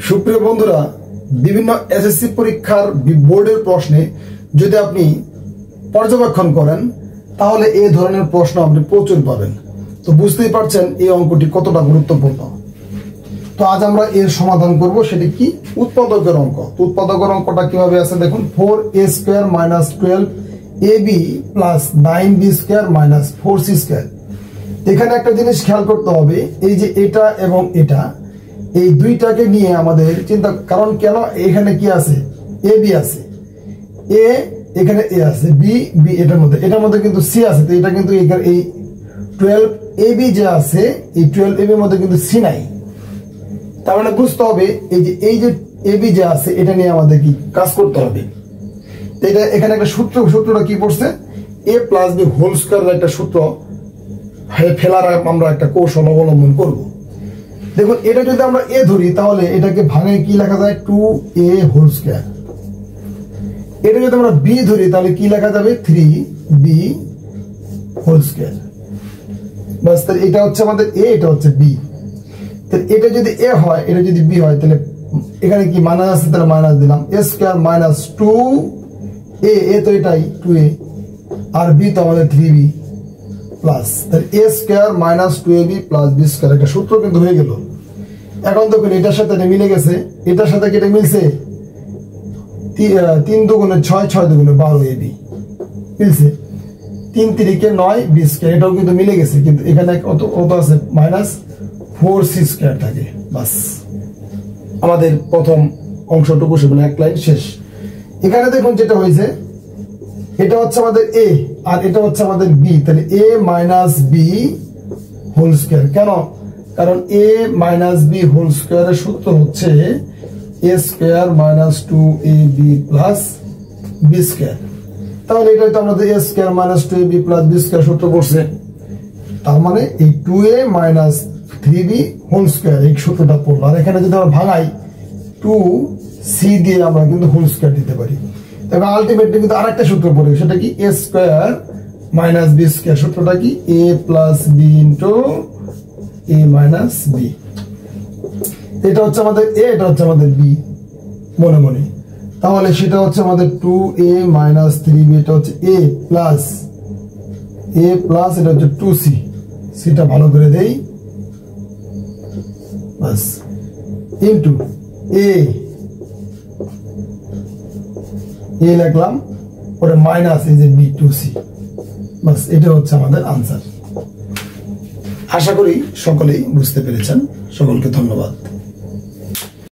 সুপ্রিয় বন্ধুরা, বিভিন্ন এসএসসি পরীক্ষার বোর্ডের প্রশ্নে যদি আপনি পর্যবেক্ষণ করেন তাহলে এই ধরনের প্রশ্ন আপনি প্রচুর পাবেন। তো বুঝতেই পারছেন এই অঙ্কটি কতটা গুরুত্বপূর্ণ। তো আজ আমরা এর সমাধান করব। সেটি কি? উৎপাদকের অঙ্ক। তো উৎপাদকের অঙ্কটা কিভাবে আছে দেখুন। 4a² - 12ab + 9b² - 4c²। এখানে একটা জিনিস খেয়াল করতে হবে, এই যে এটা এবং এটা, এই দুইটাকে নিয়ে আমাদের চিন্তা, কারণ কেন এখানে কি আছে? এ বি আছে, এ এখানে এ আছে, বি বি এটার মধ্যে কিন্তু সি আছে। তো এটা কিন্তু এই 12ab যে আছে, এই 12ab এর মধ্যে কিন্তু সি নাই। তার মানে বুঝতে হবে এই যে এবি যে আছে এটা নিয়ে আমাদের কি কাজ করতে হবে। এটা এখানে একটা সূত্রটা কি পড়ছে? a + b² একটা সূত্র ফেলার আমরা একটা কৌশল অবলম্বন করব। দেখুন, এটা যদি আমরা এ ধরি তাহলে এটাকে ভাঙে কি লেখা যায়? 2a²। এটা যদি আমরা বি ধরি তাহলে কি লেখা যাবে? 3b²। বাস, তাহলে এটা হচ্ছে আমাদের এ, এটা হচ্ছে বি। তাহলে এটা যদি এ হয়, এটা যদি বি হয়, তাহলে এখানে কি মাইনাস আছে, তাহলে মাইনাস দিলাম। a² - 2a, এ তো এটাই 2a, আর বি তো আমাদের 3b প্লাস, তাহলে a² - 2ab + b²। একটা সূত্র কিন্তু হয়ে গেল। এখন দেখুন এটার সাথে এটা মিলে গেছে, এটার সাথে এটা মিলছে। 3 × 2 = 6, 6 × 2 = 12ab মিলছে। 3 × 3 = 9, b², এটাও কিন্তু মিলে গেছে। কিন্তু এখানে কত আছে? -4c² থাকে। বাস, আমাদের প্রথম অংশটুকু সেখানে এক লাইন শেষ। এখানে দেখুন যেটা হয়েছে, এটা হচ্ছে আমাদের এ আর এটা হচ্ছে আমাদের বি। তাহলে a - b² কেন? কারণ a - b² এর সূত্র হচ্ছে a² - 2ab + b²। তাহলে এটা তো আমাদের a² - 2ab + b² সূত্র পড়ছে। তার মানে এই 2a - 3b² এই সূত্রটা পড়লো। আর এখানে যদি আমরা ভাঙাই 2c দিয়ে আমরা কিন্তু হোল² দিতে পারি। তবে আলটিমেটলি কিন্তু আরেকটা সূত্র পড়ে, সেটা কি? a² - b²। সূত্রটা কি? a + b * a - b। এটা হচ্ছে আমাদের a, এটা হচ্ছে আমাদের b মনে মনে। তাহলে সেটা হচ্ছে আমাদের 2a - 3b, এটা হচ্ছে a প্লাস এটা হচ্ছে 2c। সিটা ভালো করে দেই, বাস, ইনটু a লিখলাম, পরে মাইনাস এই যে b 2c। বাস, এটা হচ্ছে আমাদের আনসার। আশা করি সকলেই বুঝতে পেরেছেন। সকলকে ধন্যবাদ।